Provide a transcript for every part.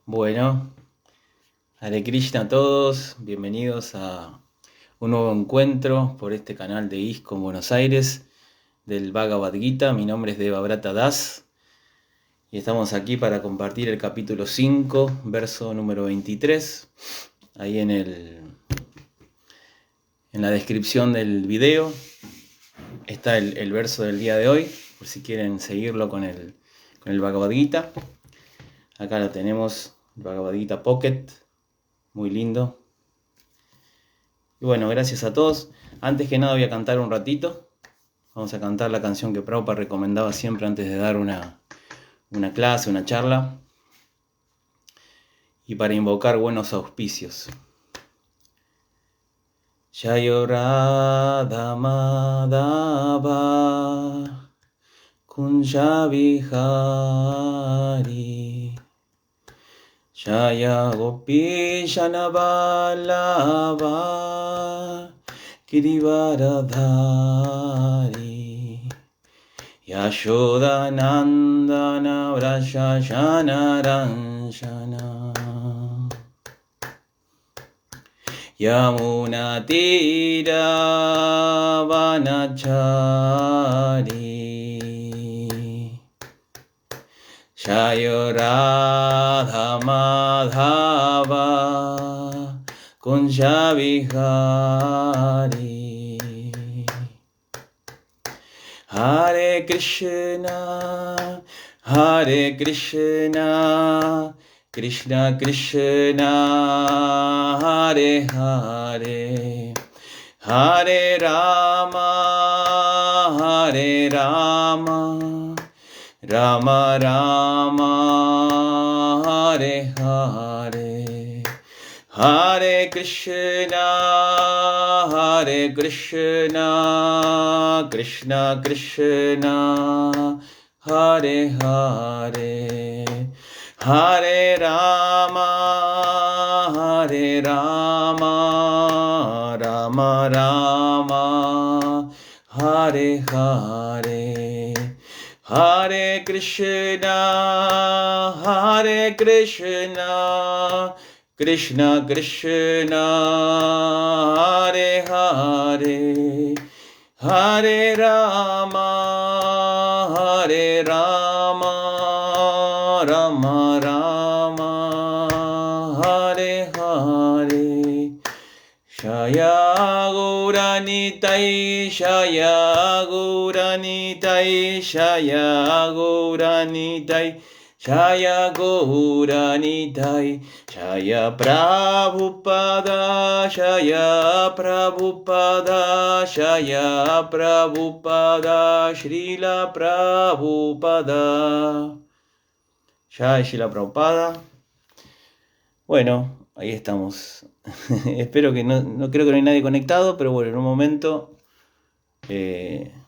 Bueno, Hare Krishna a todos, bienvenidos a un nuevo encuentro por este canal de ISKCON Buenos Aires del Bhagavad Gita. Mi nombre es Devabrata Das y estamos aquí para compartir el capítulo 5, verso número 23. Ahí en la descripción del video está el verso del día de hoy, por si quieren seguirlo con el Bhagavad Gita. Acá lo tenemos, el Bhagavad Gita Pocket, muy lindo. Y bueno, gracias a todos. Antes que nada voy a cantar un ratito. Vamos a cantar la canción que Prabhupada recomendaba siempre antes de dar una clase, una charla. Y para invocar buenos auspicios. Jayo Radha Madhava Kunja Vihari Jaya Gopishana Vallabha Girivaradhari Yashoda Nandana Vrashashana Ranshana Yamuna Tira Vanachari Jayo Radha Madhava Kunja Vihari Hare Krishna Krishna Krishna Hare Hare Hare Rama Rama Rama Hare Hare Hare Krishna Krishna Krishna Hare Hare Hare Rama Rama Rama Hare Hare Hare Krishna Krishna Krishna Hare Hare Hare Rama Rama Rama Hare Hare Shaya Gauranitai Shaya Gauranitai Shaya Gauranitai Shaya Gauranitai Shaya Prabhupada Shaya Prabhupada Shaya Prabhupada Srila Prabhupada Jai Srila Prabhupada. Bueno, ahí estamos. Espero que no creo que no hay nadie conectado, pero bueno, en un momento,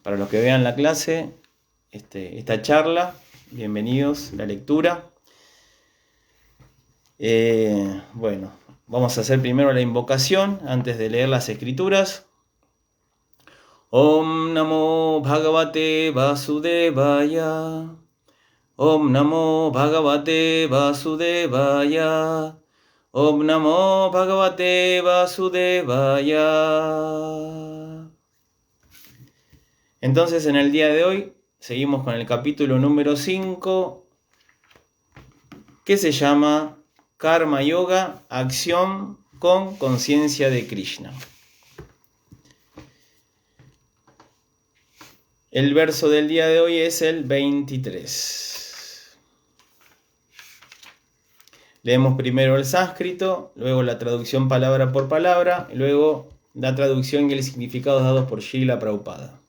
para los que vean la clase, esta charla, bienvenidos, la lectura. Bueno, vamos a hacer primero la invocación antes de leer las escrituras. Om Namo Bhagavate Vasudevaya. Om Namo Bhagavate Vasudevaya. Om Namo Bhagavate Vasudevaya. Entonces, en el día de hoy, seguimos con el capítulo número 5, que se llama Karma Yoga, acción con conciencia de Krishna. El verso del día de hoy es el 23. Leemos primero el sánscrito, luego la traducción palabra por palabra, y luego la traducción y el significado dados por Srila Prabhupada.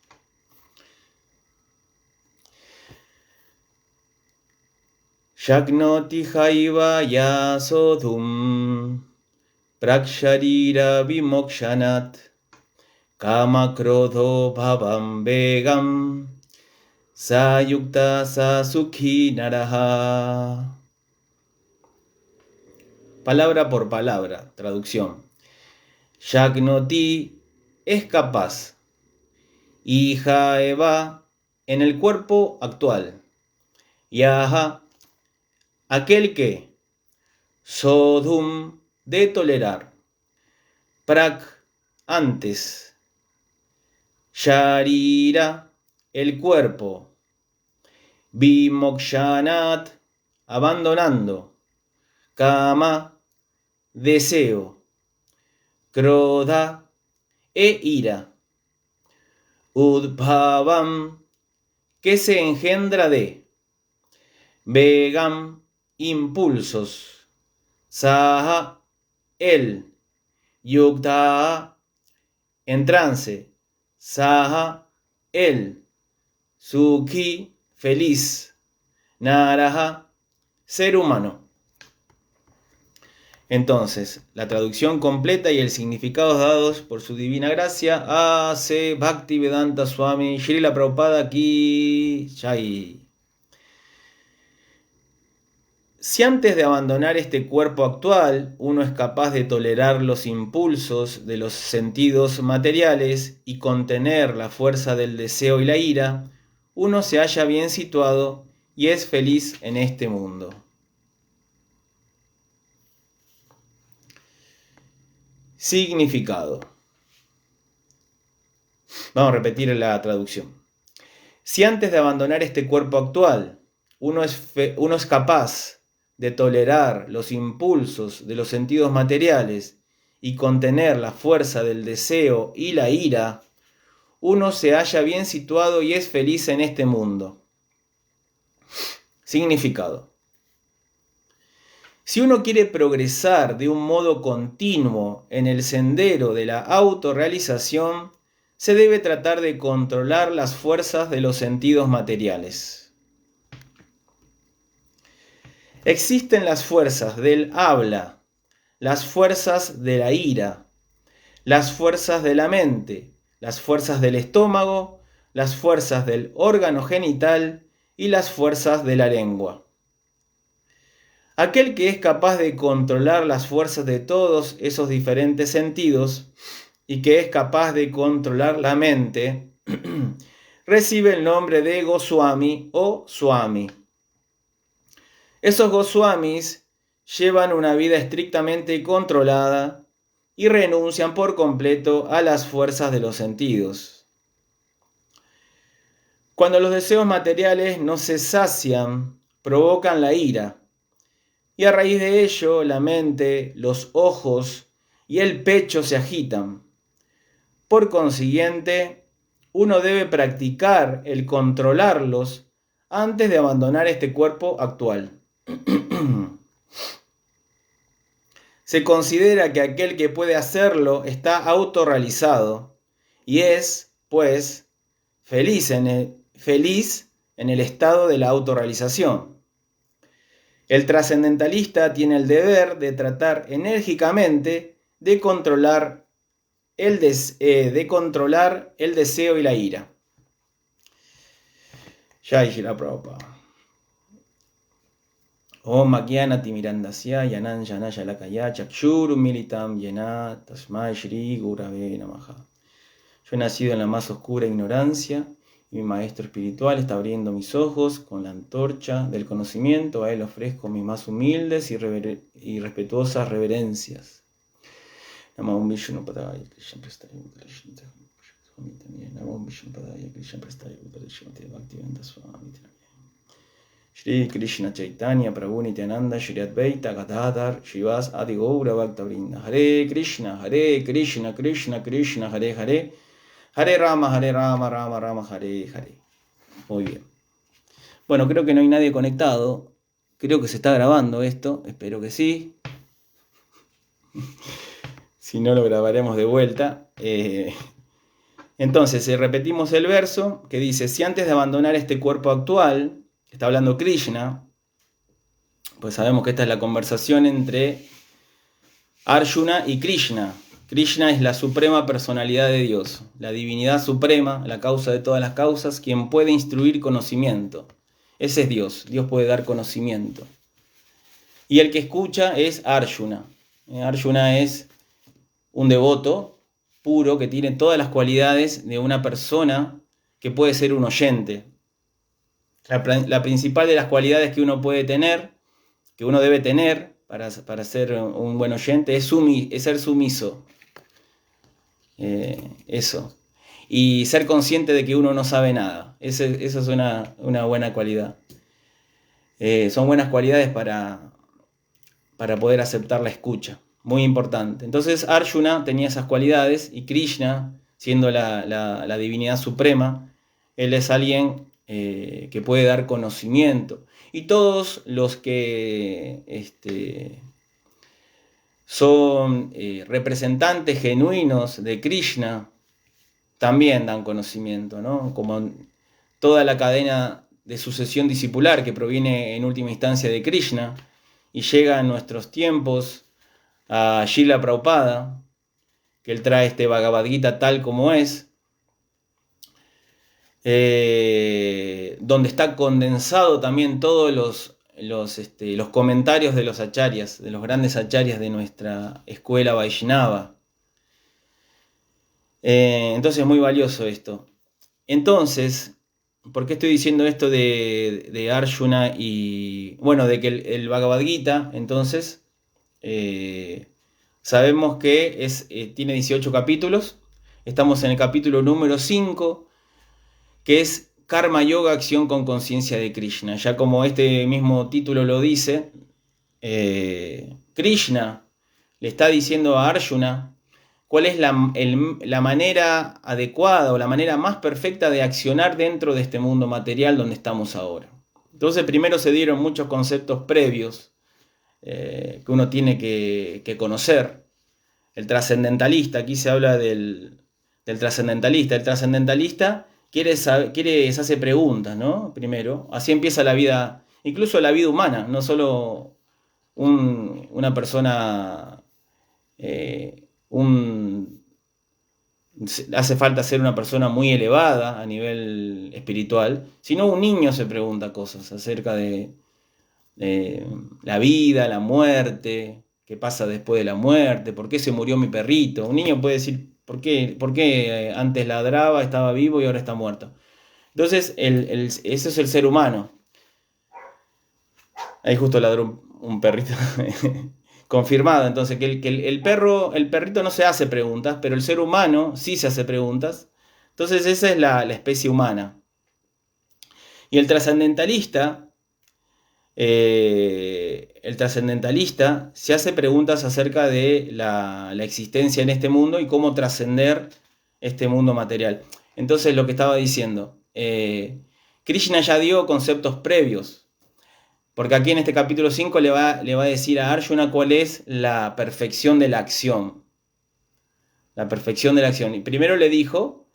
Shaknoti haiva yasodhum praksharira vimokshanat kama krodho bhavam vegam sayukta sasukhi naraha. Palabra por palabra, traducción. Shaknoti es capaz. Hija Eva en el cuerpo actual. Yaha, aquel que Sodhum, de tolerar. Prak, antes. Sharira, el cuerpo. Vimokshanat, abandonando. Kama, deseo. Krodha, ira. Udbhavam, que se engendra de. Vegam, impulsos. Saha, él. Yukta, en trance. Saha, él. Sukhi, feliz. Naraha, ser humano. Entonces, la traducción completa y el significado dados por su divina gracia a C. Bhaktivedanta Swami Srila Prabhupada Ki Jai. Si antes de abandonar este cuerpo actual uno es capaz de tolerar los impulsos de los sentidos materiales y contener la fuerza del deseo y la ira, uno se halla bien situado y es feliz en este mundo. Significado. Vamos a repetir la traducción. Si antes de abandonar este cuerpo actual uno es capaz de tolerar los impulsos de los sentidos materiales y contener la fuerza del deseo y la ira, uno se halla bien situado y es feliz en este mundo. Significado. Si uno quiere progresar de un modo continuo en el sendero de la autorrealización, se debe tratar de controlar las fuerzas de los sentidos materiales. Existen las fuerzas del habla, las fuerzas de la ira, las fuerzas de la mente, las fuerzas del estómago, las fuerzas del órgano genital y las fuerzas de la lengua. Aquel que es capaz de controlar las fuerzas de todos esos diferentes sentidos y que es capaz de controlar la mente, recibe el nombre de Goswami o Swami. Esos Goswamis llevan una vida estrictamente controlada y renuncian por completo a las fuerzas de los sentidos. Cuando los deseos materiales no se sacian, provocan la ira, y a raíz de ello la mente, los ojos y el pecho se agitan. Por consiguiente, uno debe practicar el controlarlos antes de abandonar este cuerpo actual. Se considera que aquel que puede hacerlo está autorrealizado y es, pues, feliz en el estado de la autorrealización. El trascendentalista tiene el deber de tratar enérgicamente de controlar el deseo y la ira. Jai Shri Prabhupada. Om Agyanati Mirandasya Yanan Janaya Lakaya Chakshuru Militam Yena Tasmai Shri Gurave Namaha. Yo he nacido en la más oscura ignorancia y mi maestro espiritual está abriendo mis ojos con la antorcha del conocimiento. A él ofrezco mis más humildes y respetuosas reverencias. Namo Vishnu Padaya Krishna Prestaya Krishna Namo Vishnu Padaya Krishna Prestaya Krishna Bhaktivedanta Swami Shri Krishna Chaitanya Prabhu Nityananda Shri Advaita Gadadhar Shivas Adi Gaura Bhakta Vrinda. Hare Krishna Krishna Krishna Hare Hare Hare Rama Rama Rama Hare Hare. Muy bien. Bueno, creo que no hay nadie conectado. Creo que se está grabando esto. Espero que sí. Si no, lo grabaremos de vuelta. Entonces, repetimos el verso que dice: si antes de abandonar este cuerpo actual, está hablando Krishna, pues sabemos que esta es la conversación entre Arjuna y Krishna. Krishna es la suprema personalidad de Dios, la divinidad suprema, la causa de todas las causas, quien puede instruir conocimiento. Ese es Dios, Dios puede dar conocimiento. Y el que escucha es Arjuna. Arjuna es un devoto puro que tiene todas las cualidades de una persona que puede ser un oyente. La principal de las cualidades que uno puede tener, que uno debe tener, para ser un buen oyente es ser sumiso. Eso. Y ser consciente de que uno no sabe nada. Eso es una buena cualidad. Son buenas cualidades para poder aceptar la escucha. Muy importante. Entonces Arjuna tenía esas cualidades y Krishna, siendo la divinidad suprema, él es alguien que puede dar conocimiento. Y todos los que son representantes genuinos de Krishna también dan conocimiento, ¿no? Como toda la cadena de sucesión discipular que proviene en última instancia de Krishna y llega en nuestros tiempos a Srila Prabhupada, que él trae este Bhagavad Gita tal como es, donde está condensado también todos los comentarios de los acharyas, de los grandes acharyas de nuestra escuela Vaishnava. Entonces es muy valioso esto. Entonces, ¿por qué estoy diciendo esto de Arjuna y, bueno, de que el Bhagavad Gita, entonces, sabemos que tiene 18 capítulos. Estamos en el capítulo número 5, que es Karma Yoga, acción con conciencia de Krishna. Ya como este mismo título lo dice, Krishna le está diciendo a Arjuna cuál es la manera adecuada o la manera más perfecta de accionar dentro de este mundo material donde estamos ahora. Entonces primero se dieron muchos conceptos previos que uno tiene que conocer. El trascendentalista, aquí se habla del trascendentalista. El trascendentalista se hace preguntas, ¿no? Primero, así empieza la vida, incluso la vida humana, no solo una persona, hace falta ser una persona muy elevada a nivel espiritual, sino un niño se pregunta cosas acerca de la vida, la muerte, qué pasa después de la muerte, por qué se murió mi perrito. Un niño puede decir, ¿por qué antes ladraba, estaba vivo y ahora está muerto? Entonces, ese es el ser humano. Ahí justo ladró un perrito. Confirmado, entonces, que el perrito no se hace preguntas, pero el ser humano sí se hace preguntas. Entonces, esa es la especie humana. Y el trascendentalista se hace preguntas acerca de la existencia en este mundo y cómo trascender este mundo material. Entonces, lo que estaba diciendo, Krishna ya dio conceptos previos, porque aquí en este capítulo 5 le va a decir a Arjuna cuál es la perfección de la acción. La perfección de la acción. Y primero le dijo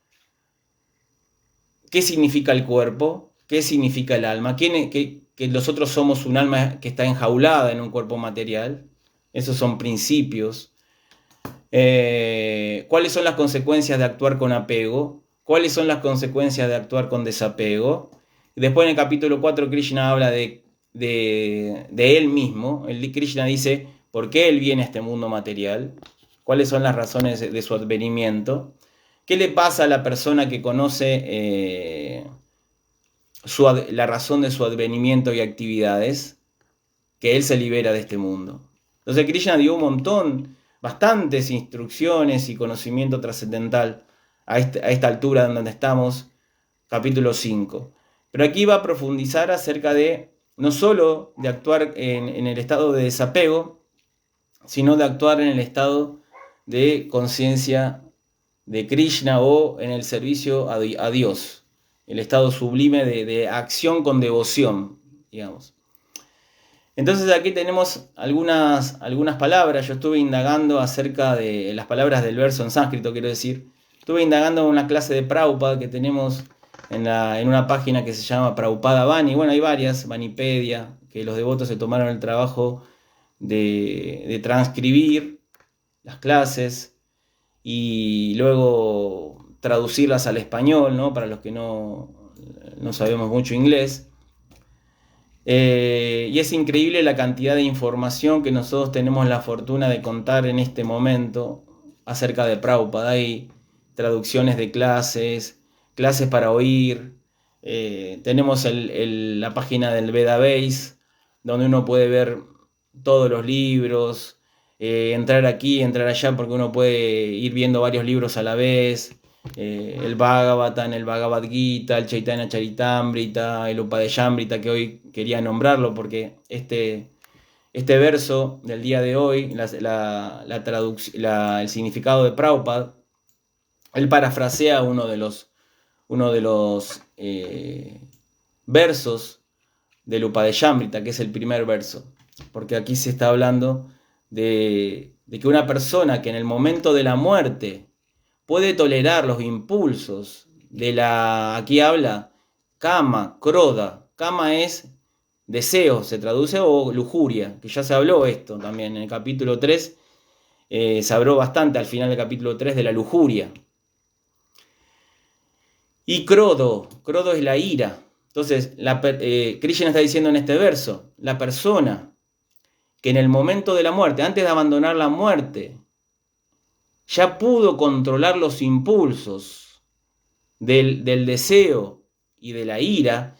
qué significa el cuerpo, qué significa el alma, que nosotros somos un alma que está enjaulada en un cuerpo material. Esos son principios. ¿Cuáles son las consecuencias de actuar con apego? ¿Cuáles son las consecuencias de actuar con desapego? Y después en el capítulo 4 Krishna habla de él mismo. Krishna dice por qué él viene a este mundo material, cuáles son las razones de su advenimiento, qué le pasa a la persona que conoce la razón de su advenimiento y actividades, que él se libera de este mundo. Entonces Krishna dio bastantes instrucciones y conocimiento trascendental a esta altura en donde estamos, capítulo 5. Pero aquí va a profundizar acerca de no solo de actuar en el estado de desapego, sino de actuar en el estado de conciencia de Krishna o en el servicio a Dios, el estado sublime de acción con devoción, digamos. Entonces aquí tenemos algunas palabras. Yo estuve indagando acerca de las palabras del verso en sánscrito, quiero decir. Estuve indagando en una clase de Prabhupada que tenemos en una página que se llama Prabhupada Vani. Bueno, hay varias, Vanipedia, que los devotos se tomaron el trabajo de transcribir las clases y luego traducirlas al español, ¿no? Para los que no sabemos mucho inglés. Y es increíble la cantidad de información que nosotros tenemos la fortuna de contar en este momento acerca de Prabhupada. Hay traducciones de clases para oír. Tenemos la página del Vedabase, donde uno puede ver todos los libros, entrar aquí, entrar allá, porque uno puede ir viendo varios libros a la vez. El Bhagavatam, el Bhagavad Gita, el Chaitanya Charitamrita, el Upadeshamrita, que hoy quería nombrarlo porque este verso del día de hoy, el significado de Prabhupada, él parafrasea uno de los versos del Upadeshamrita, que es el primer verso, porque aquí se está hablando de que una persona que en el momento de la muerte puede tolerar los impulsos aquí habla kama, kroda. Kama es deseo, se traduce, o lujuria, que ya se habló esto también en el capítulo 3, se habló bastante al final del capítulo 3 de la lujuria. Y crodo es la ira. Entonces, Krishna está diciendo en este verso, la persona que en el momento de la muerte, antes de abandonar la muerte, ya pudo controlar los impulsos del deseo y de la ira,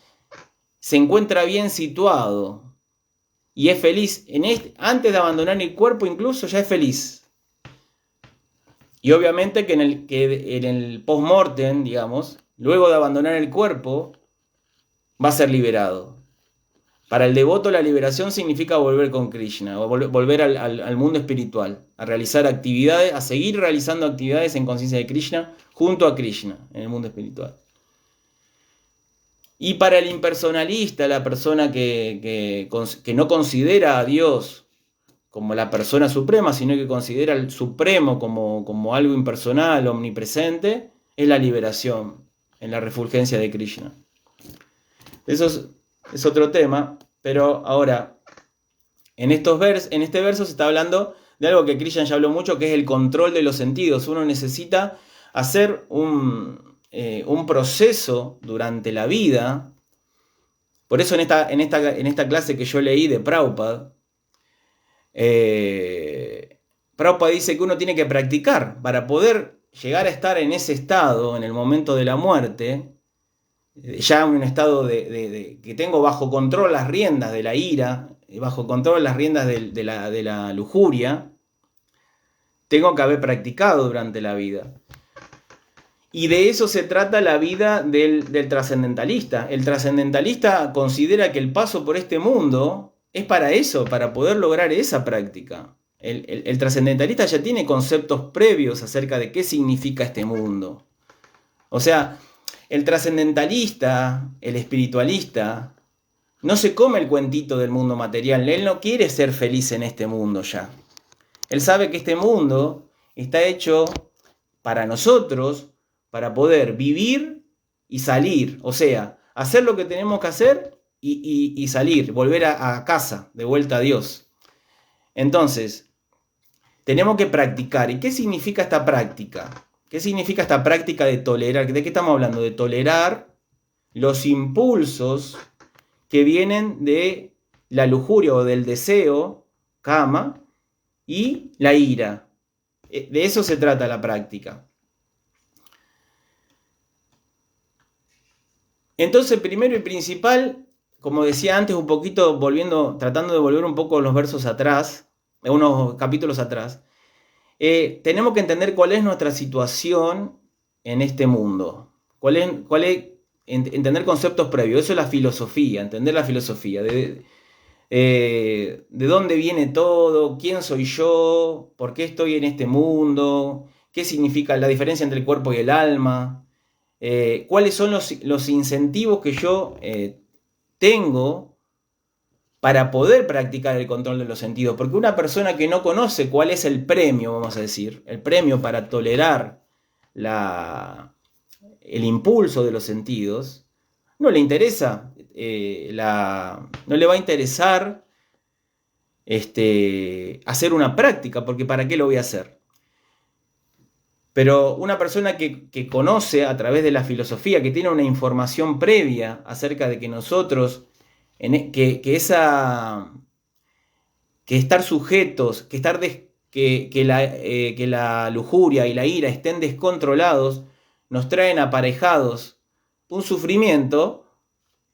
se encuentra bien situado y es feliz. Antes de abandonar el cuerpo incluso ya es feliz. Y obviamente que en el post-mortem, digamos, luego de abandonar el cuerpo, va a ser liberado. Para el devoto la liberación significa volver con Krishna, o volver al mundo espiritual, a realizar actividades, a seguir realizando actividades en conciencia de Krishna, junto a Krishna, en el mundo espiritual. Y para el impersonalista, la persona que no considera a Dios como la persona suprema, sino que considera al Supremo como algo impersonal, omnipresente, es la liberación en la refulgencia de Krishna. Eso es otro tema, pero ahora, en este verso se está hablando de algo que Krishna ya habló mucho, que es el control de los sentidos. Uno necesita hacer un proceso durante la vida. Por eso en esta clase que yo leí de Prabhupada, Prabhupada dice que uno tiene que practicar para poder llegar a estar en ese estado, en el momento de la muerte, ya en un estado que tengo bajo control las riendas de la ira, bajo control las riendas de la lujuria. Tengo que haber practicado durante la vida. Y de eso se trata la vida del trascendentalista. El trascendentalista considera que el paso por este mundo es para eso, para poder lograr esa práctica. El trascendentalista ya tiene conceptos previos acerca de qué significa este mundo. O sea, el trascendentalista, el espiritualista, no se come el cuentito del mundo material. Él no quiere ser feliz en este mundo ya. Él sabe que este mundo está hecho para nosotros, para poder vivir y salir. O sea, hacer lo que tenemos que hacer y salir, volver a casa, de vuelta a Dios. Entonces, tenemos que practicar. ¿Y qué significa esta práctica? ¿Qué significa esta práctica de tolerar? ¿De qué estamos hablando? De tolerar los impulsos que vienen de la lujuria o del deseo, kama, y la ira. De eso se trata la práctica. Entonces, primero y principal, como decía antes, un poquito tratando de volver un poco los versos atrás, unos capítulos atrás, tenemos que entender cuál es nuestra situación en este mundo. Entender conceptos previos. Eso es la filosofía, entender la filosofía. De dónde viene todo, quién soy yo, por qué estoy en este mundo, qué significa la diferencia entre el cuerpo y el alma, cuáles son los incentivos que yo tengo para poder practicar el control de los sentidos. Porque una persona que no conoce cuál es el premio, vamos a decir, el premio para tolerar el impulso de los sentidos, no le interesa, no le va a interesar hacer una práctica, porque ¿para qué lo voy a hacer? Pero una persona que conoce a través de la filosofía, que tiene una información previa acerca de que nosotros, que estar sujetos, que la lujuria y la ira estén descontrolados, nos traen aparejados un sufrimiento,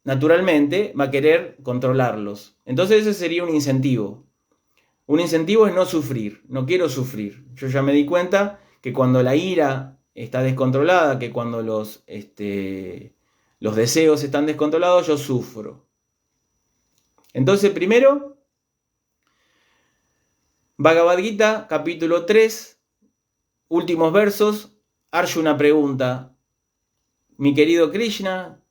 naturalmente va a querer controlarlos. Entonces ese sería un incentivo. Un incentivo es no sufrir, no quiero sufrir. Yo ya me di cuenta que cuando la ira está descontrolada, que cuando los deseos están descontrolados, yo sufro. Entonces, primero, Bhagavad Gita, capítulo 3, últimos versos, Arjuna pregunta, mi querido Krishna,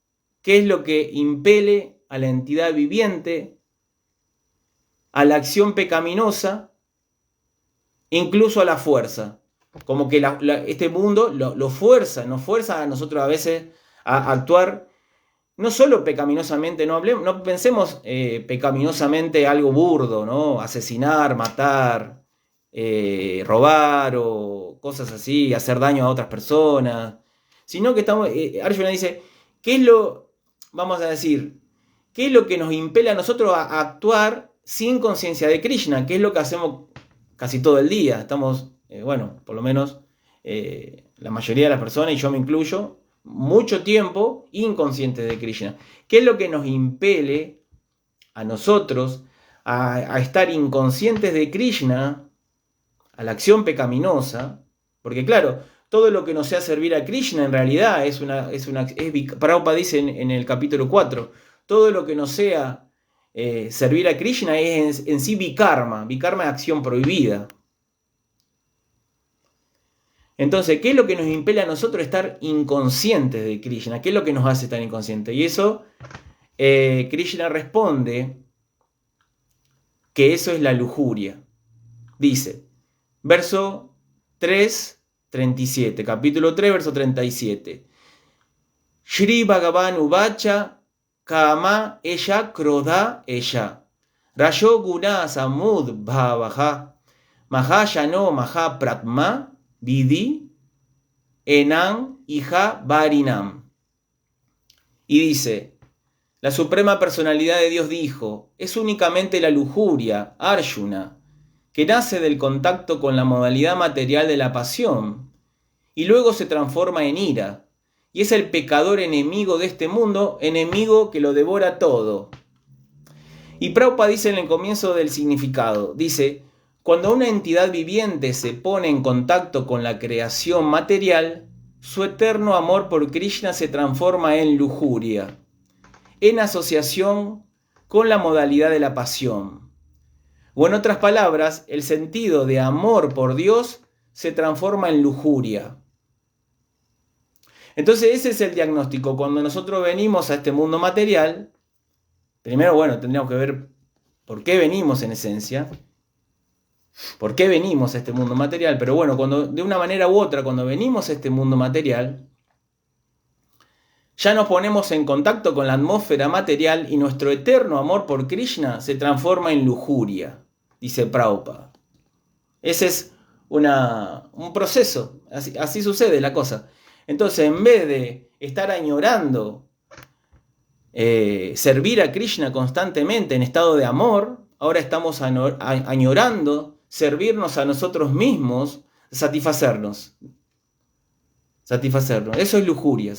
¿qué es lo que impele a la entidad viviente a la acción pecaminosa, incluso a la fuerza? Como que este mundo lo fuerza, nos fuerza a nosotros a veces a actuar no solo pecaminosamente, no pensemos pecaminosamente algo burdo, ¿no? Asesinar, matar, robar o cosas así, hacer daño a otras personas, sino que Arjuna dice, ¿qué es lo, vamos a decir, qué es lo que nos impele a nosotros a actuar sin conciencia de Krishna? ¿Qué es lo que hacemos casi todo el día? Estamos, por lo menos la mayoría de las personas, y yo me incluyo, mucho tiempo inconscientes de Krishna. ¿Qué es lo que nos impele a nosotros a estar inconscientes de Krishna, a la acción pecaminosa? Porque claro, todo lo que no sea servir a Krishna en realidad Prabhupada dice en el capítulo 4, todo lo que no sea servir a Krishna es en sí vikarma. Vikarma es acción prohibida. Entonces, ¿qué es lo que nos impele a nosotros a estar inconscientes de Krishna? ¿Qué es lo que nos hace estar inconscientes? Y eso, Krishna responde que eso es la lujuria. Dice, verso 3, 37, capítulo 3, verso 37. Shri Bhagavan Uvacha Kama Ella Krodha Ella Rayo Guna Samud Bhavaha Mahayano Mahapratma Vidhi Enam Hija Varinam. Y dice, la Suprema Personalidad de Dios dijo, es únicamente la lujuria, Arjuna, que nace del contacto con la modalidad material de la pasión, y luego se transforma en ira, y es el pecador enemigo de este mundo, enemigo que lo devora todo. Y Prabhupada dice en el comienzo del significado, dice, cuando una entidad viviente se pone en contacto con la creación material, su eterno amor por Krishna se transforma en lujuria, en asociación con la modalidad de la pasión. O en otras palabras, el sentido de amor por Dios se transforma en lujuria. Entonces ese es el diagnóstico. Cuando nosotros venimos a este mundo material, primero, tendríamos que ver por qué venimos en esencia. ¿Por qué venimos a este mundo material? Pero cuando de una manera u otra, cuando venimos a este mundo material, ya nos ponemos en contacto con la atmósfera material y nuestro eterno amor por Krishna se transforma en lujuria, dice Prabhupada. Ese es un proceso, así sucede la cosa. Entonces, en vez de estar añorando servir a Krishna constantemente en estado de amor, ahora estamos añorando servirnos a nosotros mismos, satisfacernos. Eso es lujuria,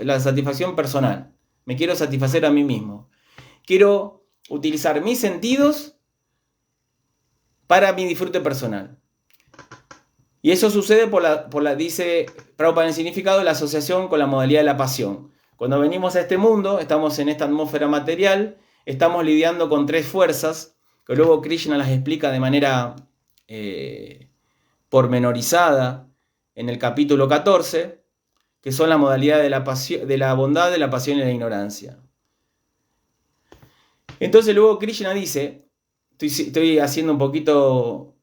la satisfacción personal. Me quiero satisfacer a mí mismo. Quiero utilizar mis sentidos para mi disfrute personal. Y eso sucede dice Prabhupada en el significado, la asociación con la modalidad de la pasión. Cuando venimos a este mundo, estamos en esta atmósfera material, estamos lidiando con tres fuerzas, que luego Krishna las explica de manera pormenorizada en el capítulo 14, que son la modalidad de la bondad, de la pasión y la ignorancia. Entonces luego Krishna dice, estoy haciendo un poquito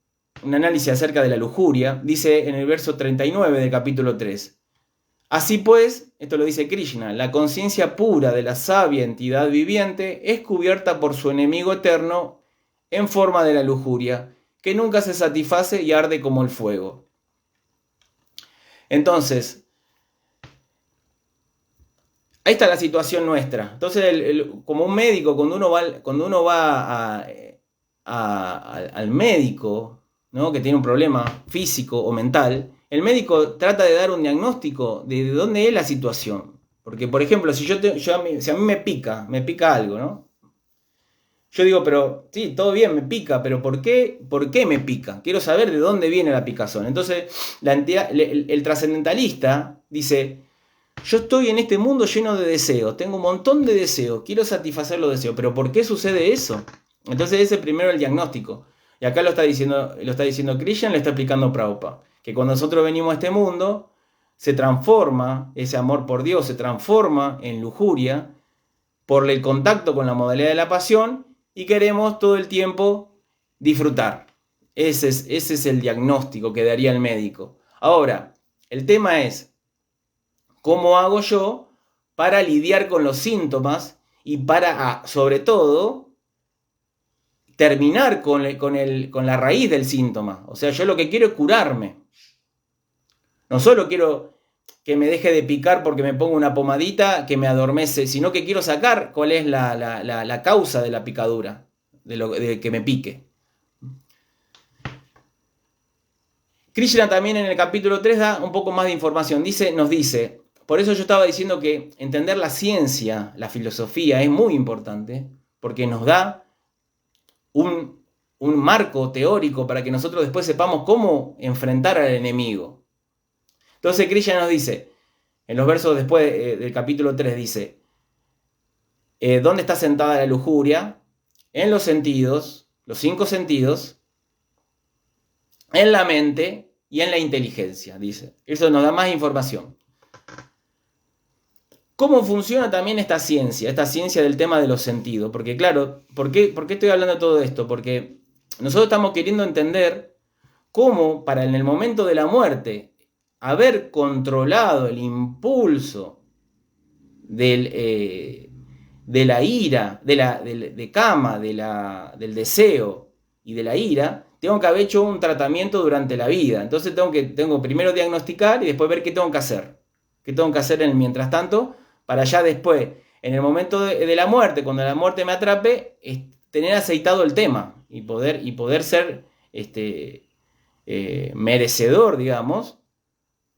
un análisis acerca de la lujuria, dice en el verso 39 del capítulo 3, así pues, esto lo dice Krishna, la conciencia pura de la sabia entidad viviente es cubierta por su enemigo eterno en forma de la lujuria, que nunca se satisface y arde como el fuego. Entonces, ahí está la situación nuestra. Entonces, como un médico, cuando uno va al médico, ¿no?, que tiene un problema físico o mental, el médico trata de dar un diagnóstico de dónde es la situación. Porque, por ejemplo, si a mí me pica algo, ¿no? yo digo, pero sí, todo bien, me pica, pero ¿por qué me pica? Quiero saber de dónde viene la picazón. Entonces, el trascendentalista dice, yo estoy en este mundo lleno de deseos, tengo un montón de deseos, quiero satisfacer los deseos, pero ¿por qué sucede eso? Entonces ese es primero el diagnóstico. Y acá lo está diciendo Krishna, lo está explicando Prabhupada, que cuando nosotros venimos a este mundo, se transforma, ese amor por Dios se transforma en lujuria por el contacto con la modalidad de la pasión y queremos todo el tiempo disfrutar. Ese es el diagnóstico que daría el médico. Ahora, el tema es, ¿cómo hago yo para lidiar con los síntomas y para, sobre todo, terminar con la raíz del síntoma? O sea, yo lo que quiero es curarme. No solo quiero que me deje de picar porque me pongo una pomadita que me adormece, sino que quiero sacar cuál es la causa de la picadura, de que me pique. Krishna también en el capítulo 3 da un poco más de información. Nos dice, por eso yo estaba diciendo que entender la ciencia, la filosofía, es muy importante, porque nos da un marco teórico para que nosotros después sepamos cómo enfrentar al enemigo. Entonces Krishna nos dice, en los versos después del capítulo 3 dice, ¿dónde está sentada la lujuria? En los sentidos, los 5 sentidos, en la mente y en la inteligencia, dice. Eso nos da más información. ¿Cómo funciona también esta ciencia del tema de los sentidos? Porque claro, ¿por qué estoy hablando de todo esto? Porque nosotros estamos queriendo entender cómo para en el momento de la muerte haber controlado el impulso de la ira, de kama, del deseo y de la ira, tengo que haber hecho un tratamiento durante la vida. Entonces tengo primero diagnosticar y después ver qué tengo que hacer. ¿Qué tengo que hacer en el mientras tanto? Para ya después, en el momento de la muerte, cuando la muerte me atrape, tener aceitado el tema y poder ser merecedor, digamos,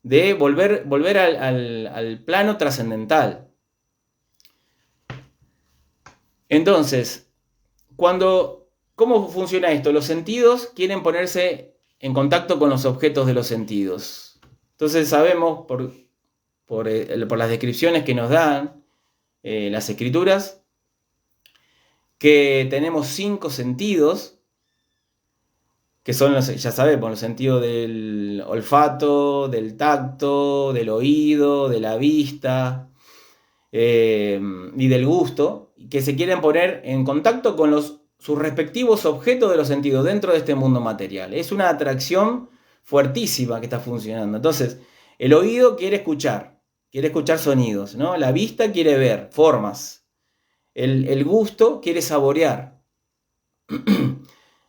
de volver al plano trascendental. Entonces, ¿cómo funciona esto? Los sentidos quieren ponerse en contacto con los objetos de los sentidos. Entonces sabemos por las descripciones que nos dan las escrituras que tenemos 5 sentidos, que son ya sabemos, los sentidos del olfato, del tacto, del oído, de la vista y del gusto, que se quieren poner en contacto con sus respectivos objetos de los sentidos dentro de este mundo material. Es una atracción fuertísima que está funcionando. Entonces, el oído quiere escuchar sonidos, ¿no? La vista quiere ver formas. El gusto quiere saborear,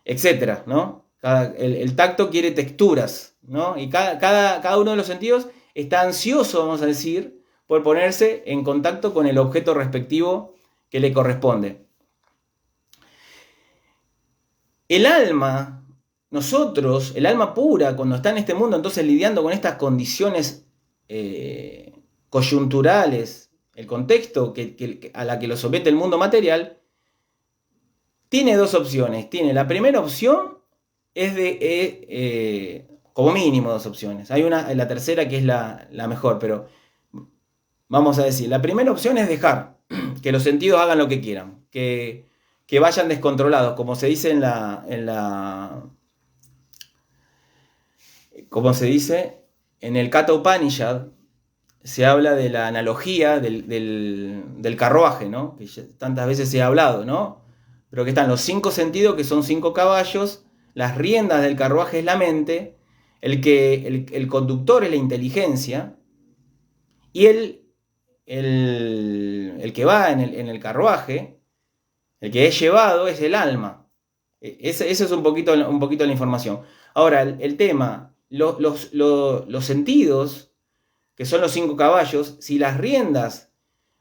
etcétera, ¿no? El tacto quiere texturas, ¿no? Y cada uno de los sentidos está ansioso, vamos a decir, por ponerse en contacto con el objeto respectivo que le corresponde. El alma, el alma pura, cuando está en este mundo, entonces lidiando con estas condiciones coyunturales, el contexto a la que lo somete el mundo material, tiene 2 opciones. La primera opción es como mínimo 2 opciones. Hay la tercera que es la mejor, pero vamos a decir, la primera opción es dejar que los sentidos hagan lo que quieran, que vayan descontrolados, como se dice como se dice en el Katha Upanishad, se habla de la analogía del carruaje, ¿no? Que tantas veces se ha hablado, ¿no? Pero que están los 5 sentidos, que son 5 caballos, las riendas del carruaje es la mente, el conductor es la inteligencia, y el que va en el carruaje, el que es llevado, es el alma. Esa es un poquito la información. Ahora, el tema, los sentidos, que son los 5 caballos, si las riendas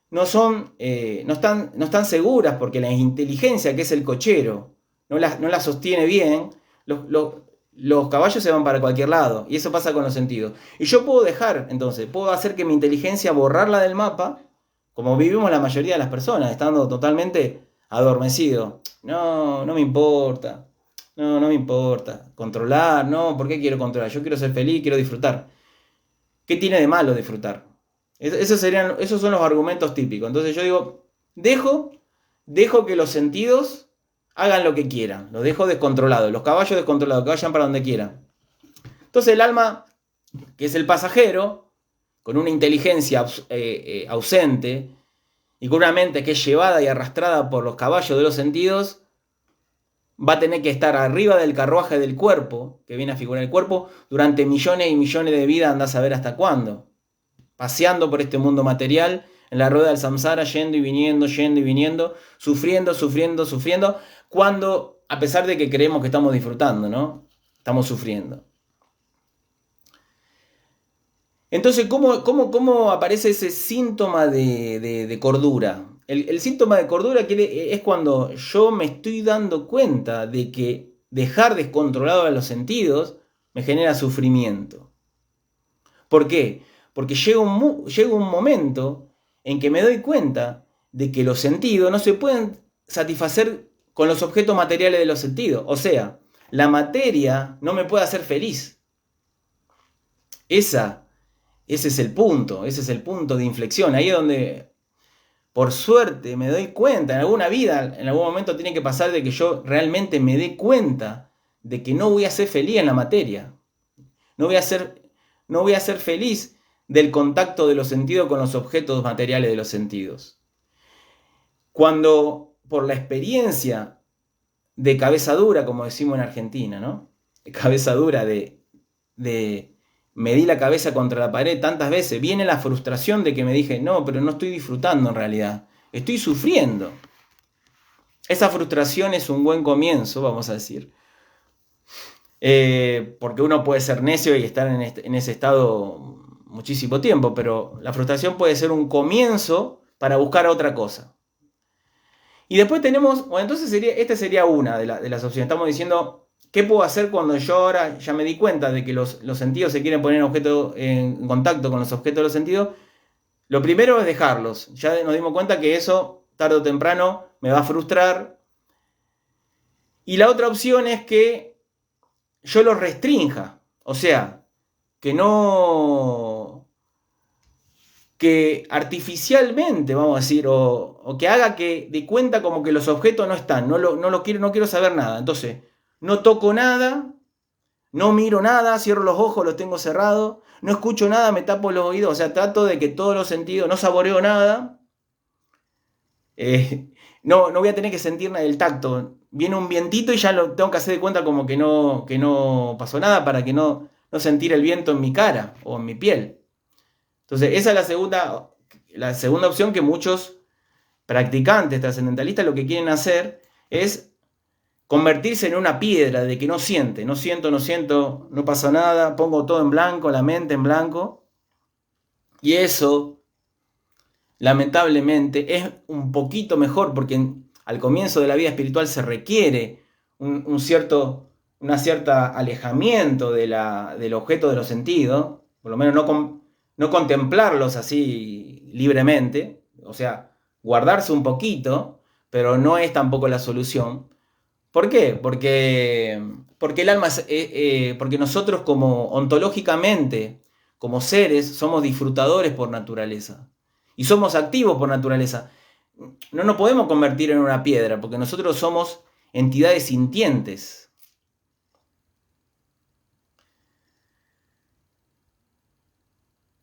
no están seguras porque la inteligencia, que es el cochero, no la sostiene bien, los caballos se van para cualquier lado, y eso pasa con los sentidos. Y yo puedo hacer que mi inteligencia borrarla del mapa, como vivimos la mayoría de las personas, estando totalmente adormecido. no, no me importa. No, no me importa. Controlar, no, ¿por qué quiero controlar? Yo quiero ser feliz, quiero disfrutar. ¿Qué tiene de malo disfrutar? Esos son los argumentos típicos. Entonces yo digo, dejo que los sentidos hagan lo que quieran. Los dejo descontrolados, los caballos descontrolados, que vayan para donde quieran. Entonces el alma, que es el pasajero, con una inteligencia ausente y con una mente que es llevada y arrastrada por los caballos de los sentidos, va a tener que estar arriba del carruaje del cuerpo, que viene a figurar el cuerpo, durante millones y millones de vidas, andás a saber hasta cuándo. Paseando por este mundo material, en la rueda del samsara, yendo y viniendo, sufriendo, cuando, a pesar de que creemos que estamos disfrutando, ¿no? Estamos sufriendo. Entonces, ¿cómo aparece ese síntoma de cordura? El síntoma de cordura es cuando yo me estoy dando cuenta de que dejar descontrolado a los sentidos me genera sufrimiento. ¿Por qué? Porque llega un momento en que me doy cuenta de que los sentidos no se pueden satisfacer con los objetos materiales de los sentidos. O sea, la materia no me puede hacer feliz. Ese es el punto de inflexión. Ahí es donde, por suerte, me doy cuenta, en alguna vida, en algún momento tiene que pasar de que yo realmente me dé cuenta de que no voy a ser feliz en la materia. No voy a ser feliz del contacto de los sentidos con los objetos materiales de los sentidos. Cuando, por la experiencia de cabeza dura, como decimos en Argentina, ¿no? Cabeza dura de me di la cabeza contra la pared tantas veces, viene la frustración de que me dije, no, pero no estoy disfrutando en realidad, estoy sufriendo. Esa frustración es un buen comienzo, vamos a decir. Porque uno puede ser necio y estar en ese estado muchísimo tiempo, pero la frustración puede ser un comienzo para buscar otra cosa. Y después tenemos, bueno, entonces esta sería una de las opciones. Estamos diciendo, ¿qué puedo hacer cuando yo ahora ya me di cuenta de que los sentidos se quieren poner en contacto con los objetos de los sentidos? Lo primero es dejarlos. Ya nos dimos cuenta que eso, tarde o temprano, me va a frustrar. Y la otra opción es que yo los restrinja. O sea, que artificialmente, vamos a decir, o que haga que de cuenta como que los objetos no están, no quiero saber nada. Entonces, no toco nada, no miro nada, cierro los ojos, los tengo cerrados, no escucho nada, me tapo los oídos, o sea, trato de que todos los sentidos, no saboreo nada, no voy a tener que sentir nada del tacto. Viene un vientito y ya lo tengo que hacer de cuenta como que no pasó nada para que no sentir el viento en mi cara o en mi piel. Entonces, esa es la segunda opción que muchos practicantes trascendentalistas lo que quieren hacer es convertirse en una piedra de que no siento, no pasa nada, pongo todo en blanco, la mente en blanco. Y eso, lamentablemente, es un poquito mejor porque al comienzo de la vida espiritual se requiere un cierto alejamiento del objeto de los sentidos, por lo menos no contemplarlos así libremente, o sea, guardarse un poquito, pero no es tampoco la solución. ¿Por qué? Porque el alma, porque nosotros como ontológicamente, como seres, somos disfrutadores por naturaleza y somos activos por naturaleza. No nos podemos convertir en una piedra porque nosotros somos entidades sintientes.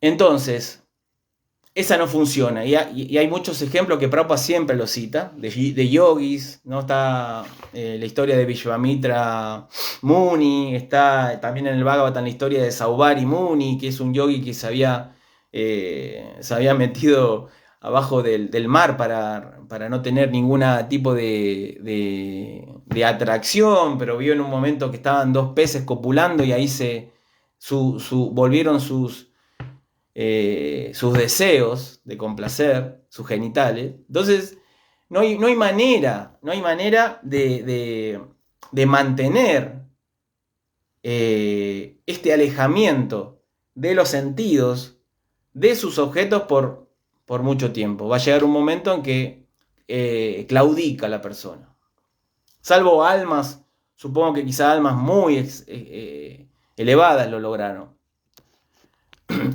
Entonces, esa no funciona. Y hay muchos ejemplos que Prabhupada siempre los cita, de yogis, ¿no? Está la historia de Vishvamitra Muni, está también en el Bhagavatam la historia de Saubhari Muni, que es un yogi que se había metido abajo del mar para no tener ningún tipo de atracción, pero vio en un momento que estaban dos peces copulando y ahí volvieron sus deseos de complacer, sus genitales. Entonces, no hay manera de mantener este alejamiento de los sentidos, de sus objetos por mucho tiempo. Va a llegar un momento en que claudica la persona. Salvo almas, supongo que quizá almas muy elevadas lo lograron.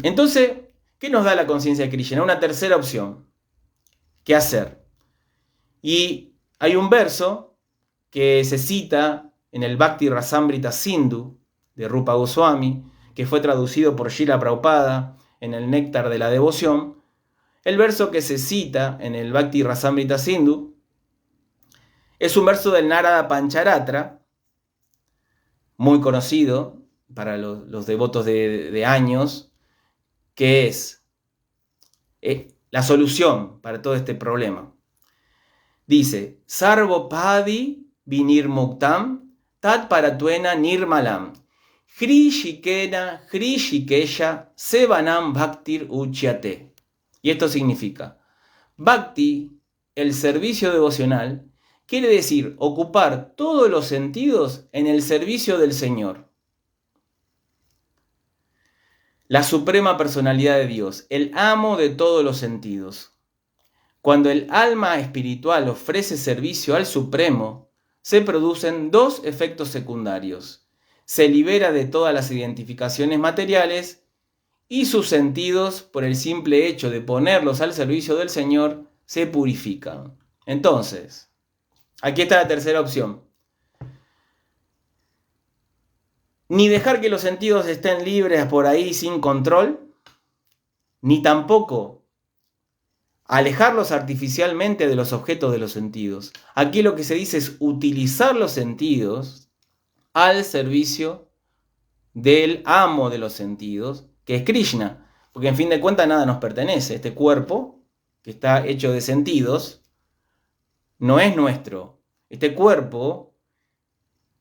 Entonces, ¿qué nos da la conciencia Krishna? Una tercera opción. ¿Qué hacer? Y hay un verso que se cita en el Bhakti Rasamrita Sindhu de Rupa Goswami, que fue traducido por Srila Prabhupada en el Néctar de la Devoción. El verso que se cita en el Bhakti Rasamrita Sindhu es un verso del Narada Pancharatra, muy conocido para los devotos de años, que es la solución para todo este problema. Dice, Sarvopadi vinirmuktam tat paratuena nirmalam Hrishikena Hrishikesha Sevanam Bhaktir Uchyate. Y esto significa, Bhakti, el servicio devocional, quiere decir ocupar todos los sentidos en el servicio del Señor. La suprema personalidad de Dios, el amo de todos los sentidos. Cuando el alma espiritual ofrece servicio al Supremo, se producen dos efectos secundarios. Se libera de todas las identificaciones materiales y sus sentidos, por el simple hecho de ponerlos al servicio del Señor, se purifican. Entonces, aquí está la tercera opción. Ni dejar que los sentidos estén libres por ahí sin control, ni tampoco alejarlos artificialmente de los objetos de los sentidos. Aquí lo que se dice es utilizar los sentidos al servicio del amo de los sentidos, que es Krishna, porque en fin de cuentas nada nos pertenece. Este cuerpo, que está hecho de sentidos, no es nuestro. Este cuerpo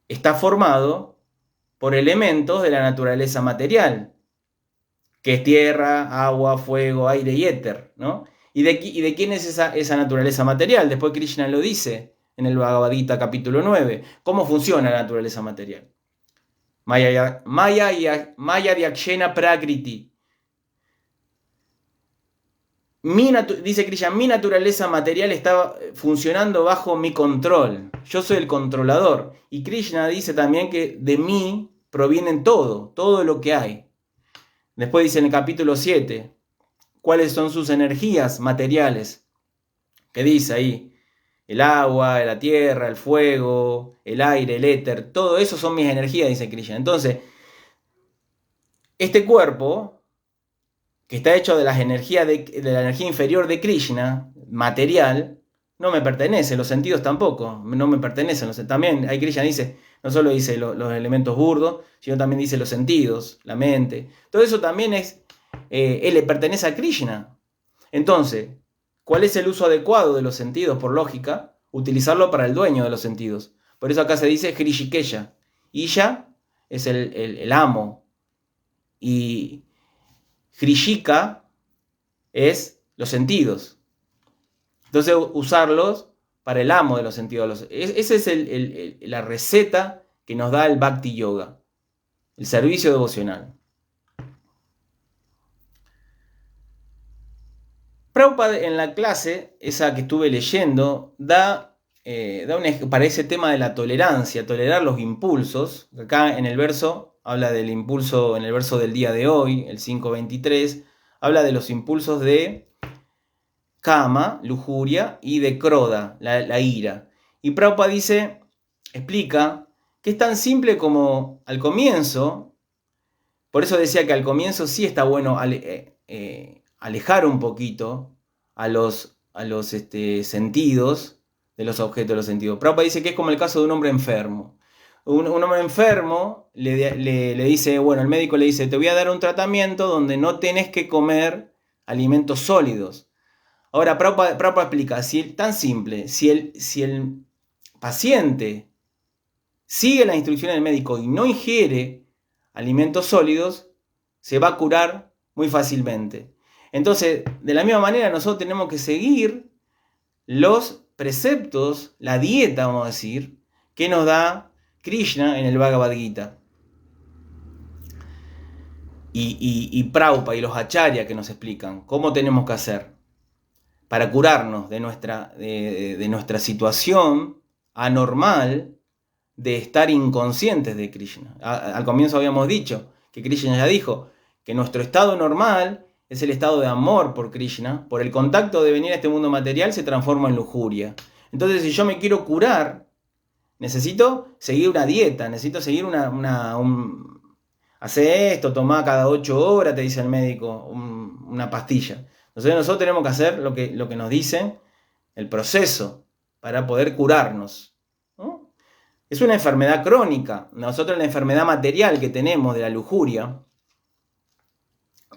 está formado por elementos de la naturaleza material, que es tierra, agua, fuego, aire y éter, ¿no? ¿Y de quién es esa naturaleza material? Después Krishna lo dice en el Bhagavad Gita capítulo 9. ¿Cómo funciona la naturaleza material? Maya Yakshena Prakriti. Dice Krishna, mi naturaleza material está funcionando bajo mi control. Yo soy el controlador. Y Krishna dice también que de mí provienen todo lo que hay. Después dice en el capítulo 7, cuáles son sus energías materiales. Que dice ahí, el agua, la tierra, el fuego, el aire, el éter, todo eso son mis energías, dice Krishna. Entonces, este cuerpo, que está hecho de las energías de la energía inferior de Krishna, material, no me pertenece, los sentidos tampoco, no me pertenecen. También ahí Krishna dice, no solo dice los elementos burdos, sino también dice los sentidos, la mente. Todo eso también él le pertenece a Krishna. Entonces, ¿cuál es el uso adecuado de los sentidos? Por lógica, utilizarlo para el dueño de los sentidos. Por eso acá se dice Hrishikesha. Isha es el amo. Y Hrishika es los sentidos. Entonces, usarlos para el amo de los sentidos. Esa es la receta que nos da el Bhakti Yoga, el servicio devocional. Prabhupada en la clase, esa que estuve leyendo, da para ese tema de la tolerancia, tolerar los impulsos. Acá en el verso habla del impulso, en el verso del día de hoy, el 5.23, habla de los impulsos de kama, lujuria, y de kroda, la ira. Y Prabhupada explica que es tan simple como al comienzo, por eso decía que al comienzo sí está bueno alejar un poquito a los sentidos de los objetos de los sentidos. Prabhupada dice que es como el caso de un hombre enfermo. Un hombre enfermo le dice, bueno, el médico le dice, te voy a dar un tratamiento donde no tenés que comer alimentos sólidos. Ahora, Prabhupada explica, tan simple, si el paciente sigue las instrucciones del médico y no ingiere alimentos sólidos, se va a curar muy fácilmente. Entonces, de la misma manera, nosotros tenemos que seguir los preceptos, la dieta, vamos a decir, que nos da Krishna en el Bhagavad Gita. Y Prabhupada y los acharyas que nos explican cómo tenemos que hacer para curarnos de nuestra situación anormal de estar inconscientes de Krishna. Al comienzo habíamos dicho que Krishna ya dijo que nuestro estado normal es el estado de amor por Krishna. Por el contacto de venir a este mundo material se transforma en lujuria. Entonces, si yo me quiero curar, necesito seguir una dieta, necesito seguir hace esto, tomá cada 8 horas, te dice el médico, una pastilla. Entonces nosotros tenemos que hacer lo que nos dicen, el proceso, para poder curarnos, ¿no? Es una enfermedad crónica. Nosotros la enfermedad material que tenemos de la lujuria,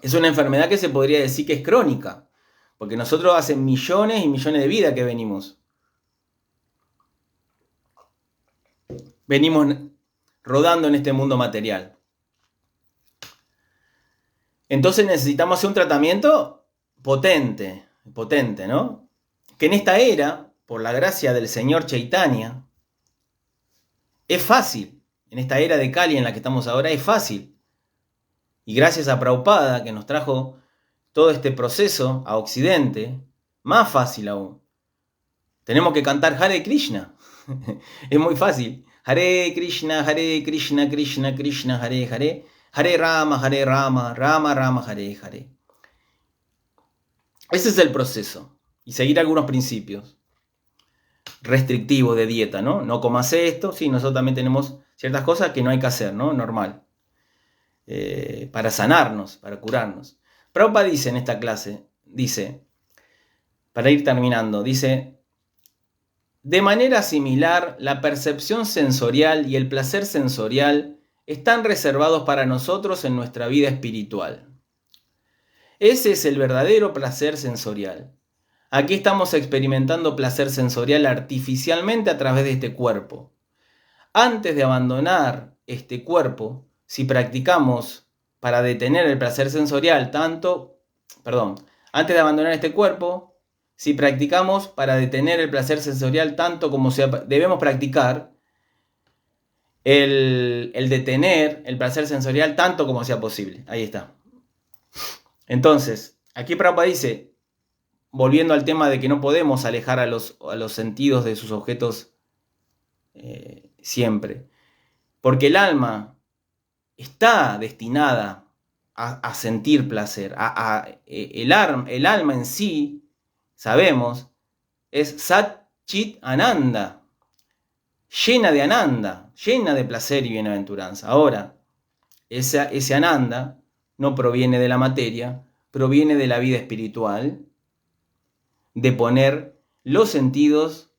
es una enfermedad que se podría decir que es crónica, porque nosotros hace millones y millones de vidas que venimos rodando en este mundo material. Entonces necesitamos hacer un tratamiento potente, ¿no? Que en esta era, por la gracia del Señor Chaitanya, es fácil. En esta era de Kali en la que estamos ahora es fácil. Y gracias a Prabhupada, que nos trajo todo este proceso a Occidente, más fácil aún. Tenemos que cantar Hare Krishna. Es muy fácil. Hare Krishna, Krishna Krishna, Hare Hare. Hare Rama, Rama Rama, Hare Hare. Ese es el proceso. Y seguir algunos principios restrictivos de dieta, ¿no? No comas esto. Sí, nosotros también tenemos ciertas cosas que no hay que hacer, ¿no? Normal. Para sanarnos, para curarnos. Prabhupada dice en esta clase, para ir terminando, dice: de manera similar, la percepción sensorial y el placer sensorial están reservados para nosotros en nuestra vida espiritual. Ese es el verdadero placer sensorial. Aquí estamos experimentando placer sensorial artificialmente a través de este cuerpo. Antes de abandonar este cuerpo, si practicamos para detener el placer sensorial antes de abandonar este cuerpo, si practicamos para detener el placer sensorial tanto como debemos practicar el detener el placer sensorial tanto como sea posible. Ahí está. Entonces, aquí Prabhupada dice, volviendo al tema de que no podemos alejar a los sentidos de sus objetos siempre, porque el alma está destinada a sentir placer. El alma en sí, sabemos, es Sat Chit Ananda, llena de Ananda, llena de placer y bienaventuranza. Ahora, ese Ananda no proviene de la materia, proviene de la vida espiritual, de poner los sentidos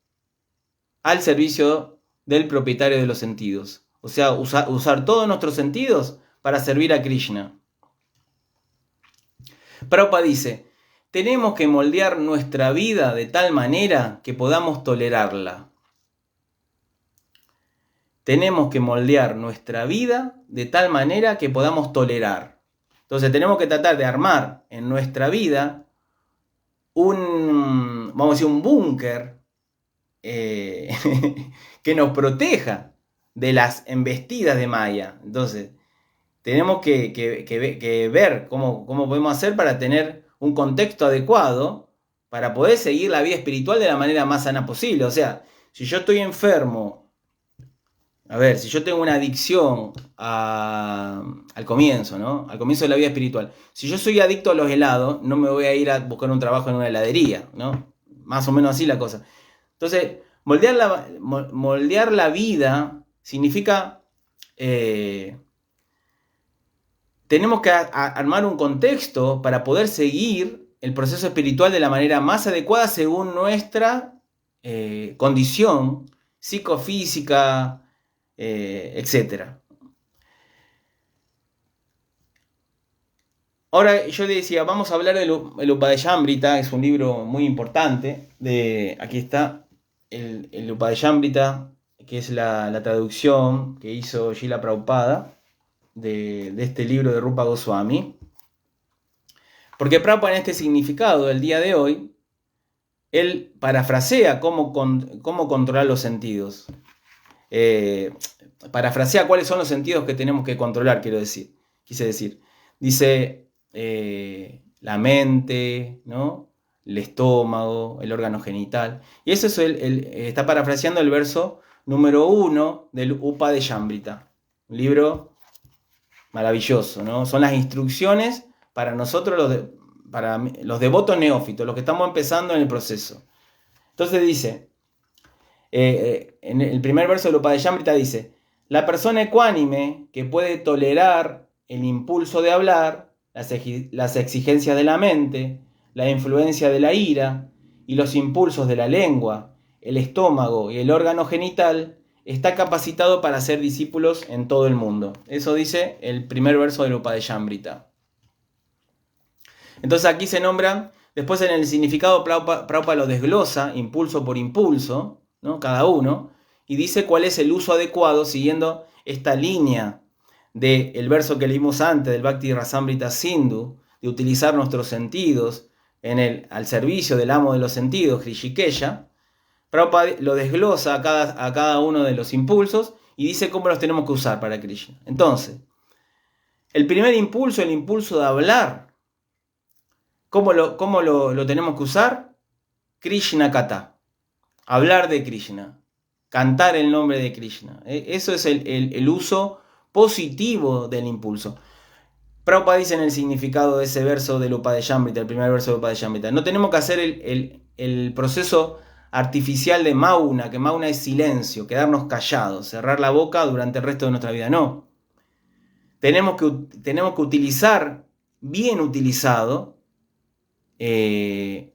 al servicio del propietario de los sentidos. O sea, usar todos nuestros sentidos para servir a Krishna. Prabhupada dice, tenemos que moldear nuestra vida de tal manera que podamos tolerarla. Tenemos que moldear nuestra vida de tal manera que podamos tolerar. Entonces tenemos que tratar de armar en nuestra vida un búnker que nos proteja de las embestidas de Maya. Entonces, tenemos que ver cómo podemos hacer para tener un contexto adecuado para poder seguir la vida espiritual de la manera más sana posible. O sea, si yo estoy enfermo, si yo tengo una adicción al comienzo, ¿no? Al comienzo de la vida espiritual. Si yo soy adicto a los helados, no me voy a ir a buscar un trabajo en una heladería, ¿no? Más o menos así la cosa. Entonces, moldear la vida significa... tenemos que armar un contexto para poder seguir el proceso espiritual de la manera más adecuada según nuestra condición psicofísica, etc. Ahora yo le decía, vamos a hablar del Upadeshambrita, es un libro muy importante. Aquí está el Upadeshambrita, que es la traducción que hizo Srila Prabhupada de este libro de Rupa Goswami. Porque Prabhupada en este significado del día de hoy, él parafrasea cómo controlar los sentidos. Parafrasea cuáles son los sentidos que tenemos que controlar, quise decir. Dice la mente, ¿no? el estómago, el órgano genital. Y eso es está parafraseando el verso número 1 del Upadeshambrita, un libro maravilloso, ¿no? Son las instrucciones para nosotros, para los devotos neófitos, los que estamos empezando en el proceso. Entonces dice, en el primer verso del Upadeshambrita dice: la persona ecuánime que puede tolerar el impulso de hablar, las exigencias de la mente, la influencia de la ira y los impulsos de la lengua, el estómago y el órgano genital, está capacitado para ser discípulos en todo el mundo. Eso dice el primer verso del Upadeshambrita. Entonces aquí se nombran, después en el significado Prabhupada lo desglosa, impulso por impulso, ¿no? Cada uno, y dice cuál es el uso adecuado siguiendo esta línea del verso que leímos antes del Bhakti Rasamrita Sindhu, de utilizar nuestros sentidos al servicio del amo de los sentidos, Hrishikeya. Prabhupada lo desglosa a cada uno de los impulsos y dice cómo los tenemos que usar para Krishna. Entonces, el primer impulso, el impulso de hablar, ¿cómo lo tenemos que usar? Krishna Kata, hablar de Krishna, cantar el nombre de Krishna. Eso es el uso positivo del impulso. Prabhupada dice en el significado de ese verso del Upadeshambrita, el primer verso del Upadeshambrita, no tenemos que hacer el proceso artificial de Mauna, que Mauna es silencio, quedarnos callados, cerrar la boca durante el resto de nuestra vida. No. Tenemos que utilizar, bien utilizado, el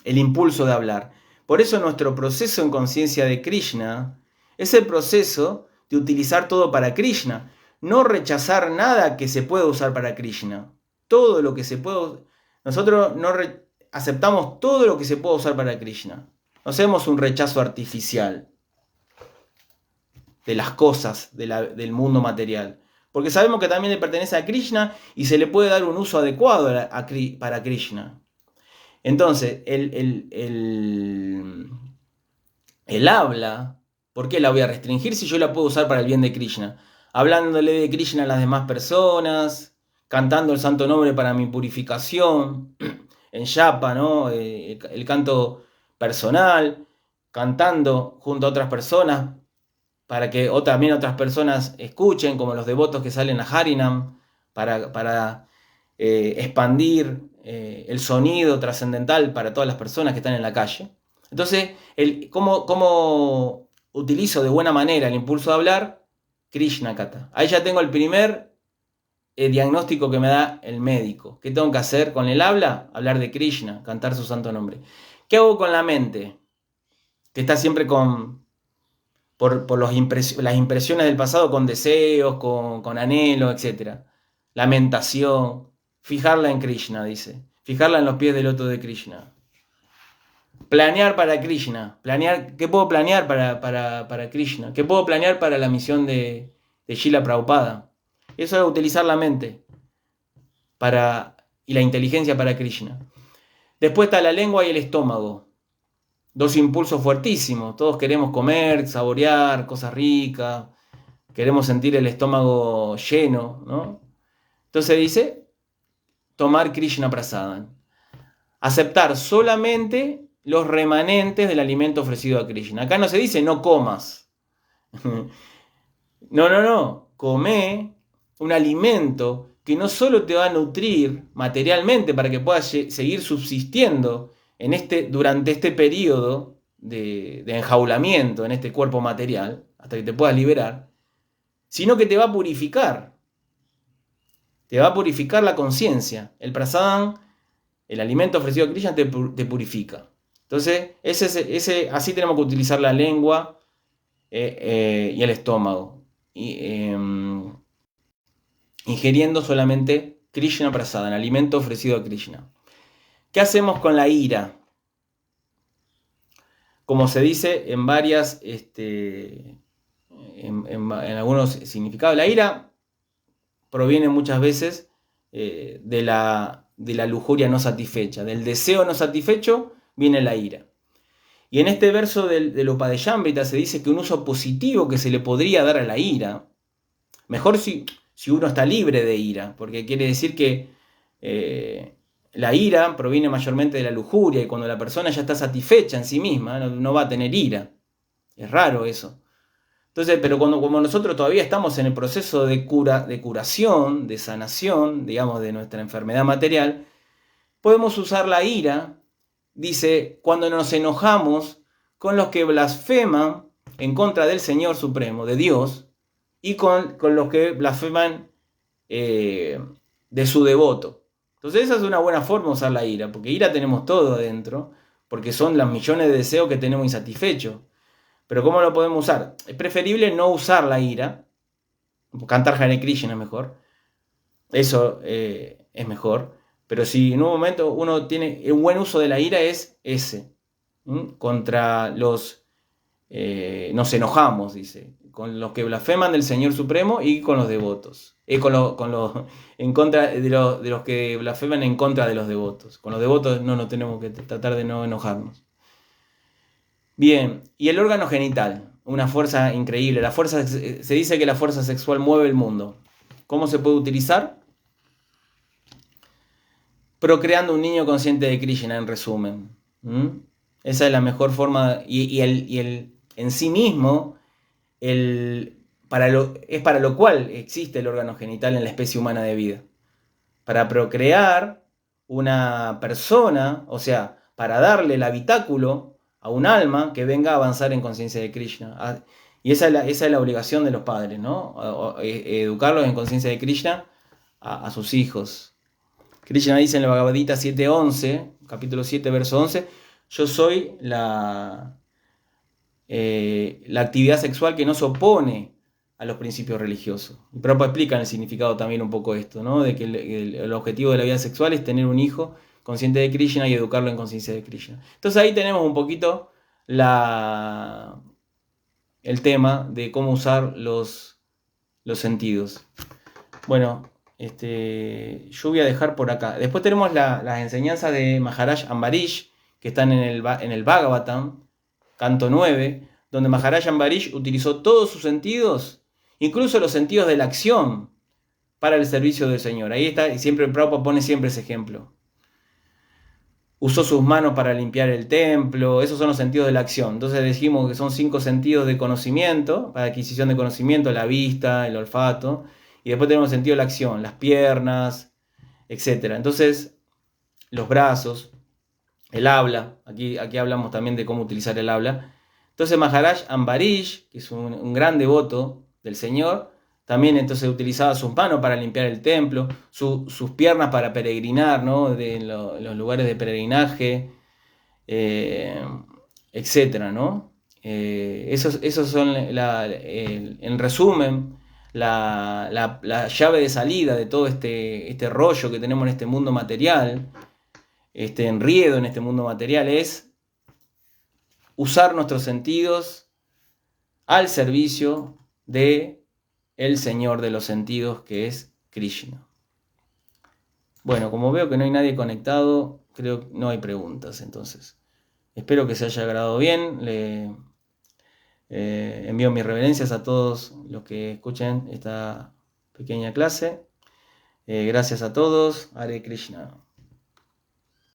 impulso de hablar. Por eso nuestro proceso en conciencia de Krishna es el proceso de utilizar todo para Krishna. No rechazar nada que se pueda usar para Krishna. Todo lo que se puede... Nosotros aceptamos todo lo que se puede usar para Krishna. No hacemos un rechazo artificial de las cosas del mundo material. Porque sabemos que también le pertenece a Krishna y se le puede dar un uso adecuado para Krishna. Entonces, el habla, ¿por qué la voy a restringir si yo la puedo usar para el bien de Krishna? Hablándole de Krishna a las demás personas, cantando el santo nombre para mi purificación, en Yapa, ¿no? El canto personal, cantando junto a otras personas, para que también otras personas escuchen, como los devotos que salen a Harinam, para expandir el sonido trascendental para todas las personas que están en la calle. Entonces, ¿cómo utilizo de buena manera el impulso de hablar? Krishna Kata. Ahí ya tengo el primer diagnóstico que me da el médico. ¿Qué tengo que hacer con el habla? Hablar de Krishna, cantar su santo nombre. ¿Qué hago con la mente? Que está siempre por las impresiones del pasado, con deseos, con anhelos, etc. Lamentación. Fijarla en Krishna, dice. Fijarla en los pies del loto de Krishna. Planear para Krishna. ¿Qué puedo planear para Krishna? ¿Qué puedo planear para la misión de Srila Prabhupada? Eso es utilizar la mente y la inteligencia para Krishna. Después está la lengua y el estómago. Dos impulsos fuertísimos. Todos queremos comer, saborear cosas ricas. Queremos sentir el estómago lleno, ¿no? Entonces dice, tomar Krishna Prasadam. Aceptar solamente los remanentes del alimento ofrecido a Krishna. Acá no se dice no comas. No. Come un alimento que no solo te va a nutrir materialmente para que puedas seguir subsistiendo durante este periodo de enjaulamiento en este cuerpo material, hasta que te puedas liberar, sino que te va a purificar. Te va a purificar la conciencia. El prasadam, el alimento ofrecido a Krishna, te purifica. Entonces, así tenemos que utilizar la lengua y el estómago. Ingiriendo solamente Krishna Prasadam, alimento ofrecido a Krishna. ¿Qué hacemos con la ira? Como se dice en varias, en algunos significados, la ira proviene muchas veces de la lujuria no satisfecha, del deseo no satisfecho viene la ira. Y en este verso del Upadeshambrita se dice que un uso positivo que se le podría dar a la ira, mejor si uno está libre de ira, porque quiere decir que la ira proviene mayormente de la lujuria, y cuando la persona ya está satisfecha en sí misma, no va a tener ira. Es raro eso. Entonces, pero como nosotros todavía estamos en el proceso de curación, de sanación, digamos, de nuestra enfermedad material, podemos usar la ira, dice, cuando nos enojamos con los que blasfeman en contra del Señor Supremo, de Dios, y con los que blasfeman de su devoto. Entonces esa es una buena forma de usar la ira, porque ira tenemos todo adentro, porque son las millones de deseos que tenemos insatisfechos. Pero ¿cómo lo podemos usar? Es preferible no usar la ira, cantar Hare Krishna es mejor, eso es mejor, pero si en un momento uno tiene un buen uso de la ira es ese, contra los, nos enojamos, dice, con los que blasfeman del Señor Supremo y con los devotos. En contra de los que blasfeman en contra de los devotos. Con los devotos no tenemos que tratar de no enojarnos. Bien, y el órgano genital, una fuerza increíble. Se dice que la fuerza sexual mueve el mundo. ¿Cómo se puede utilizar? Procreando un niño consciente de Krishna, en resumen. Esa es la mejor forma. En sí mismo, es para lo cual existe el órgano genital en la especie humana de vida. Para procrear una persona, o sea, para darle el habitáculo a un alma que venga a avanzar en conciencia de Krishna. Y esa es la obligación de los padres, ¿no? Educarlos en conciencia de Krishna a sus hijos. Krishna dice en la Bhagavad Gita 7.11, capítulo 7, verso 11, yo soy la actividad sexual que no se opone a los principios religiosos. Y Prabhupada explica en el significado también un poco esto, ¿no? De que el objetivo de la vida sexual es tener un hijo consciente de Krishna y educarlo en conciencia de Krishna. Entonces ahí tenemos un poquito el tema de cómo usar los sentidos. Bueno, yo voy a dejar por acá. Después tenemos las enseñanzas de Maharaj Ambarish, que están en el Bhagavatam, canto 9, donde Maharaj Ambarish utilizó todos sus sentidos, incluso los sentidos de la acción, para el servicio del Señor. Ahí está, y siempre Prabhupada pone siempre ese ejemplo. Usó sus manos para limpiar el templo, esos son los sentidos de la acción. Entonces dijimos que son 5 sentidos de conocimiento, para adquisición de conocimiento, la vista, el olfato, y después tenemos el sentido de la acción, las piernas, etc. Entonces, los brazos, el habla, aquí hablamos también de cómo utilizar el habla. Entonces Maharaj Ambarish, que es un gran devoto del Señor, también entonces utilizaba sus manos para limpiar el templo, sus piernas para peregrinar, ¿no? En los lugares de peregrinaje, etc., ¿no? Esos son, en resumen, la llave de salida de todo este rollo que tenemos en este mundo material, este enredo en este mundo material, es usar nuestros sentidos al servicio de el Señor de los sentidos, que es Krishna. Bueno, como veo que no hay nadie conectado, creo que no hay preguntas, entonces. Espero que se haya agradado bien. Le envío mis reverencias a todos los que escuchen esta pequeña clase. Gracias a todos. Hare Krishna.